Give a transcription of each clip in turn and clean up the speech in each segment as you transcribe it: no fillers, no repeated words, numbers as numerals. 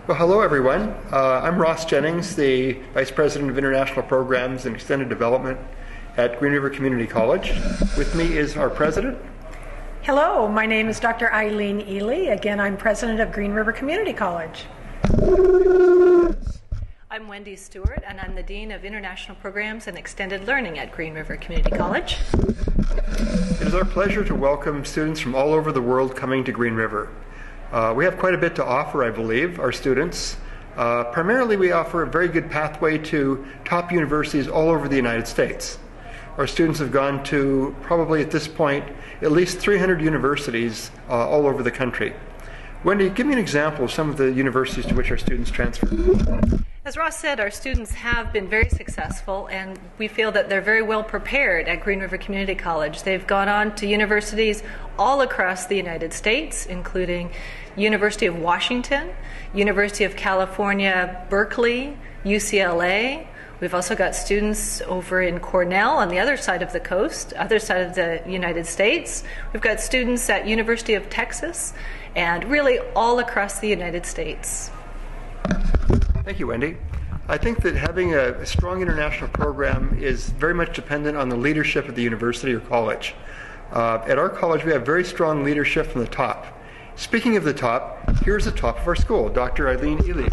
Well, hello everyone. I'm Ross Jennings, the Vice President of International Programs and Extended Development at Green River Community College. With me is our President. Hello, my name is Dr. Eileen Ely. Again, I'm President of Green River Community College. I'm Wendy Stewart, and I'm the Dean of International Programs and Extended Learning at Green River Community College. It is our pleasure to welcome students from all over the world coming to Green River. We have quite a bit to offer, I believe, our students. Primarily, we offer a very good pathway to top universities all over the United States. Our students have gone to, probably at this point, at least 300 universities all over the country. Wendy, give me an example of some of the universities to which our students transfer. As Ross said, our students have been very successful, and we feel that they're very well prepared at Green River Community College. They've gone on to universities all across the United States, including University of Washington, University of California, Berkeley, UCLA. We've also got students over in Cornell on the other side of the coast, other side of the United States. We've got students at University of Texas, and really all across the United States. Thank you, Wendy. I think that having a strong international program is very much dependent on the leadership of the university or college. At our college, we have very strong leadership from the top. Speaking of the top, here's the top of our school, Dr. Eileen Ely.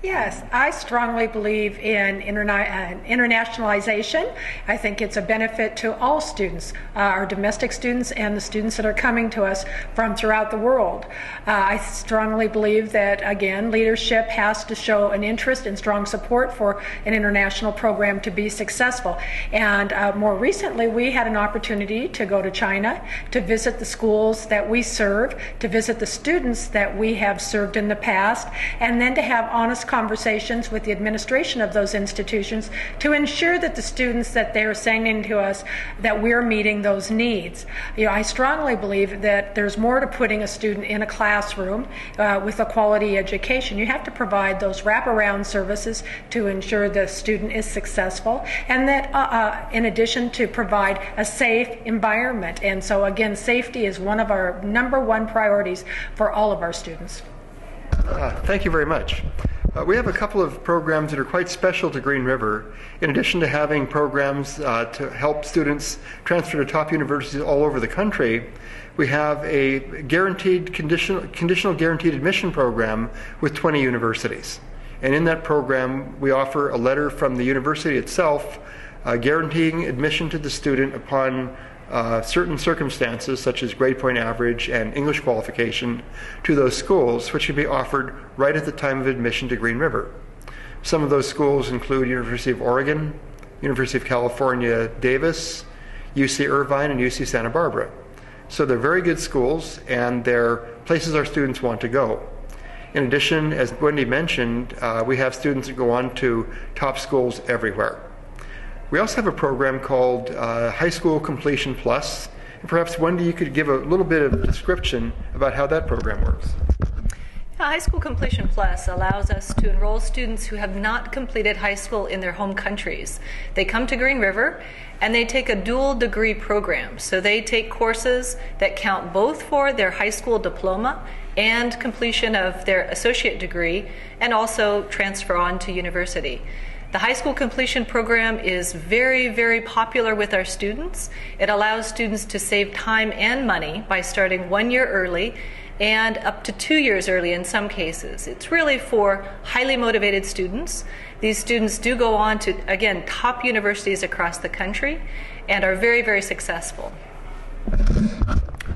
Yes, I strongly believe in internationalization. I think it's a benefit to all students, our domestic students and the students that are coming to us from throughout the world. I strongly believe that, again, leadership has to show an interest and strong support for an international program to be successful. And more recently, we had an opportunity to go to China, to visit the schools that we serve, to visit the students that we have served in the past, and then to have honest conversations with the administration of those institutions to ensure that the students that they are sending to us, that we're meeting those needs. I strongly believe that there's more to putting a student in a classroom with a quality education. You have to provide those wraparound services to ensure the student is successful, and that in addition to provide a safe environment. And so again, safety is one of our #1 priorities for all of our students. Thank you very much. We have a couple of programs that are quite special to Green River. In addition to having programs to help students transfer to top universities all over the country, we have a conditional guaranteed admission program with 20 universities. And in that program, we offer a letter from the university itself guaranteeing admission to the student upon certain circumstances, such as grade point average and English qualification, to those schools, which can be offered right at the time of admission to Green River. Some of those schools include University of Oregon, University of California, Davis, UC Irvine, and UC Santa Barbara. So they're very good schools, and they're places our students want to go. In addition, as Wendy mentioned, we have students that go on to top schools everywhere. We also have a program called High School Completion Plus. And perhaps, Wendy, you could give a little bit of description about how that program works. High School Completion Plus allows us to enroll students who have not completed high school in their home countries. They come to Green River and they take a dual degree program. So they take courses that count both for their high school diploma and completion of their associate degree, and also transfer on to university. The high school completion program is very, very popular with our students. It allows students to save time and money by starting 1 year early and up to 2 years early in some cases. It's really for highly motivated students. These students do go on to, again, top universities across the country and are very, very successful.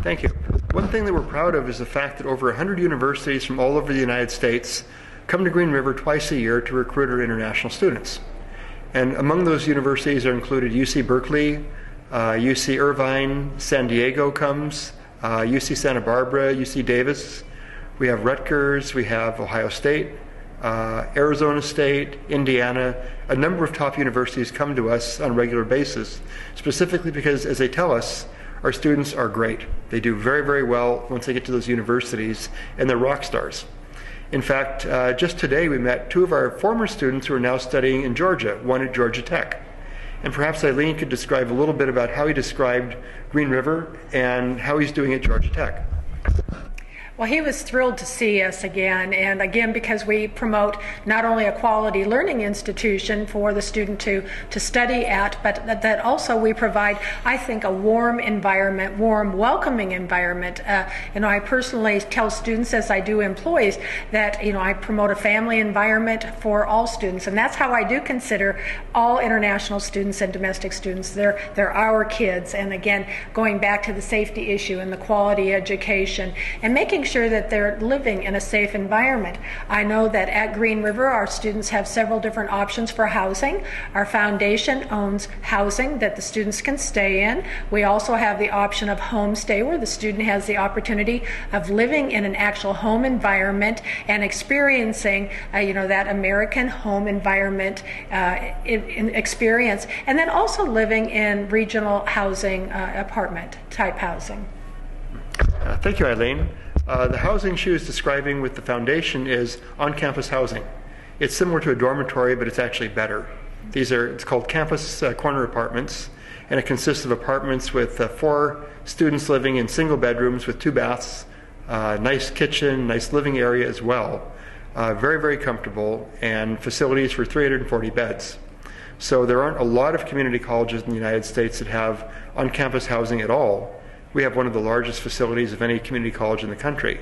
Thank you. One thing that we're proud of is the fact that over 100 universities from all over the United States come to Green River twice a year to recruit our international students. And among those universities are included UC Berkeley, UC Irvine, San Diego comes, UC Santa Barbara, UC Davis. We have Rutgers, we have Ohio State, Arizona State, Indiana. A number of top universities come to us on a regular basis, specifically because, as they tell us, our students are great. They do very, very well once they get to those universities, and they're rock stars. In fact, just today we met 2 of our former students who are now studying in Georgia, one at Georgia Tech. And perhaps Eileen could describe a little bit about how he described Green River and how he's doing at Georgia Tech. Well, he was thrilled to see us again, and again because we promote not only a quality learning institution for the student to study at, but that also we provide, I think, a warm environment, warm, welcoming environment. I personally tell students, as I do employees, that I promote a family environment for all students, and that's how I do consider all international students and domestic students. They're our kids, and again, going back to the safety issue and the quality education, and making sure that they're living in a safe environment. I know that at Green River our students have several different options for housing. Our foundation owns housing that the students can stay in. We also have the option of homestay, where the student has the opportunity of living in an actual home environment and experiencing that American home environment experience, and then also living in regional housing, apartment type housing. Thank you, Eileen. The housing she was describing with the foundation is on-campus housing. It's similar to a dormitory, but it's actually better. It's called campus corner apartments, and it consists of apartments with 4 students living in single bedrooms with 2 baths, nice kitchen, nice living area as well. Very, very comfortable, and facilities for 340 beds. So there aren't a lot of community colleges in the United States that have on-campus housing at all. We have one of the largest facilities of any community college in the country.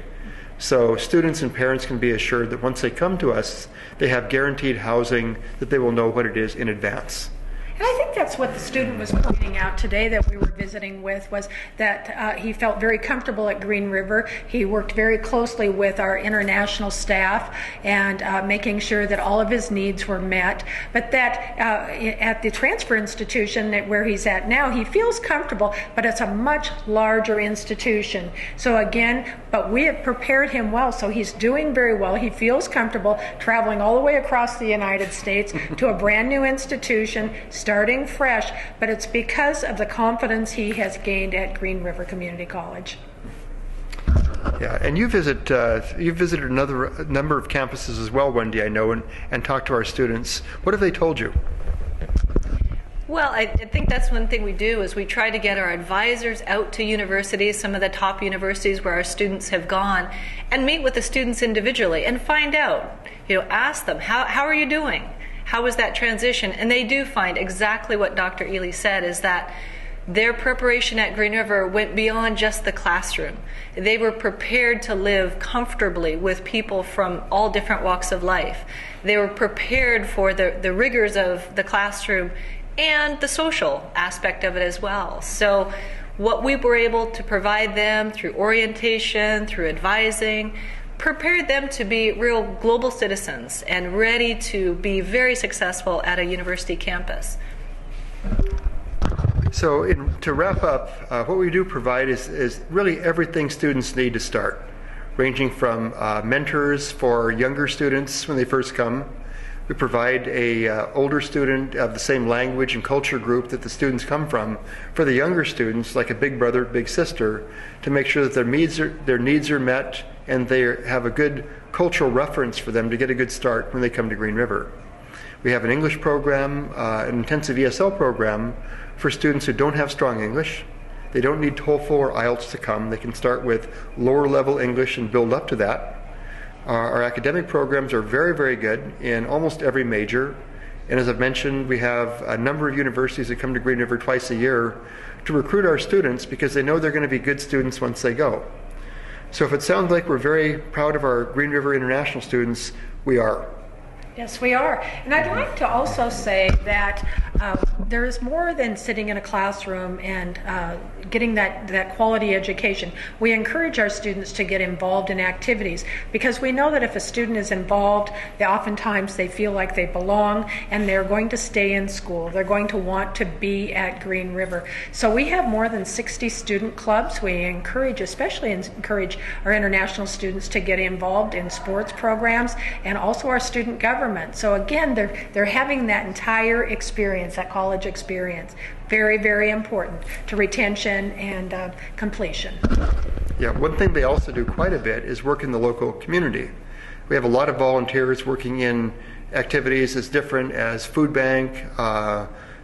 So students and parents can be assured that once they come to us, they have guaranteed housing, that they will know what it is in advance. And I think that's what the student was pointing out today that we were visiting with, was that he felt very comfortable at Green River. He worked very closely with our international staff and making sure that all of his needs were met. But that at the transfer institution where he's at now, he feels comfortable, but it's a much larger institution. So again, but we have prepared him well, so he's doing very well. He feels comfortable traveling all the way across the United States to a brand new institution, starting fresh, but it's because of the confidence he has gained at Green River Community College. Yeah, and you visited a number of campuses as well, Wendy, I know, and talked to our students. What have they told you? Well, I think that's one thing we do, is we try to get our advisors out to universities, some of the top universities where our students have gone, and meet with the students individually and find out, ask them, how are you doing? How was that transition? And they do find exactly what Dr. Ely said, is that their preparation at Green River went beyond just the classroom. They were prepared to live comfortably with people from all different walks of life. They were prepared for the rigors of the classroom and the social aspect of it as well. So what we were able to provide them through orientation, through advising, prepared them to be real global citizens and ready to be very successful at a university campus. So to wrap up, what we do provide is really everything students need to start, ranging from mentors for younger students when they first come. We provide a older student of the same language and culture group that the students come from for the younger students, like a big brother, big sister, to make sure that their needs are met and they have a good cultural reference for them to get a good start when they come to Green River. We have an English program, an intensive ESL program for students who don't have strong English. They don't need TOEFL or IELTS to come. They can start with lower level English and build up to that. Our academic programs are very, very good in almost every major. And as I've mentioned, we have a number of universities that come to Green River twice a year to recruit our students because they know they're going to be good students once they go. So if it sounds like we're very proud of our Green River International students, we are. Yes, we are. And I'd like to also say that there is more than sitting in a classroom and getting that quality education. We encourage our students to get involved in activities because we know that if a student is involved, oftentimes they feel like they belong and they're going to stay in school. They're going to want to be at Green River. So we have more than 60 student clubs. We especially encourage our international students to get involved in sports programs and also our student government. So again, they're having that entire experience, that college experience. Very, very important to retention and completion. Yeah, one thing they also do quite a bit is work in the local community. We have a lot of volunteers working in activities as different as food bank,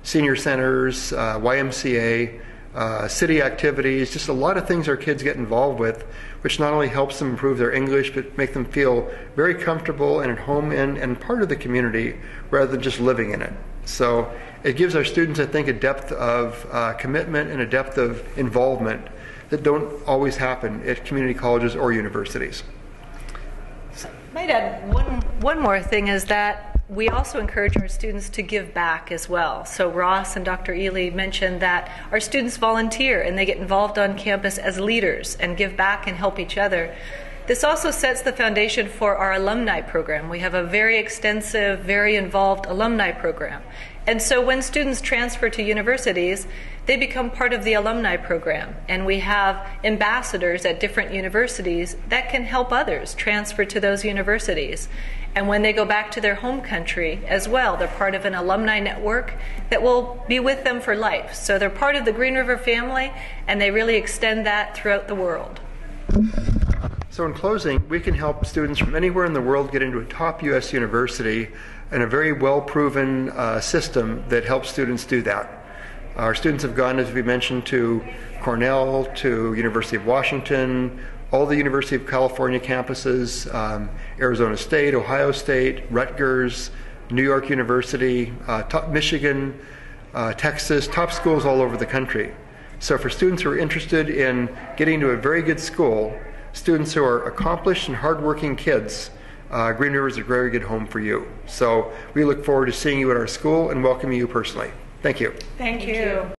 senior centers, YMCA, city activities, just a lot of things our kids get involved with, which not only helps them improve their English, but make them feel very comfortable and at home in and part of the community rather than just living in it. So it gives our students, I think, a depth of commitment and a depth of involvement that don't always happen at community colleges or universities. I might add one more thing is that we also encourage our students to give back as well. So Ross and Dr. Ely mentioned that our students volunteer and they get involved on campus as leaders and give back and help each other. This also sets the foundation for our alumni program. We have a very extensive, very involved alumni program. And so when students transfer to universities, they become part of the alumni program. And we have ambassadors at different universities that can help others transfer to those universities. And when they go back to their home country as well, they're part of an alumni network that will be with them for life. So they're part of the Green River family, and they really extend that throughout the world. So in closing, we can help students from anywhere in the world get into a top U.S. university in a very well-proven system that helps students do that. Our students have gone, as we mentioned, to Cornell, to University of Washington, all the University of California campuses, Arizona State, Ohio State, Rutgers, New York University, Michigan, Texas, top schools all over the country. So for students who are interested in getting to a very good school, students who are accomplished and hardworking kids, Green River is a very good home for you. So we look forward to seeing you at our school and welcoming you personally. Thank you. Thank you.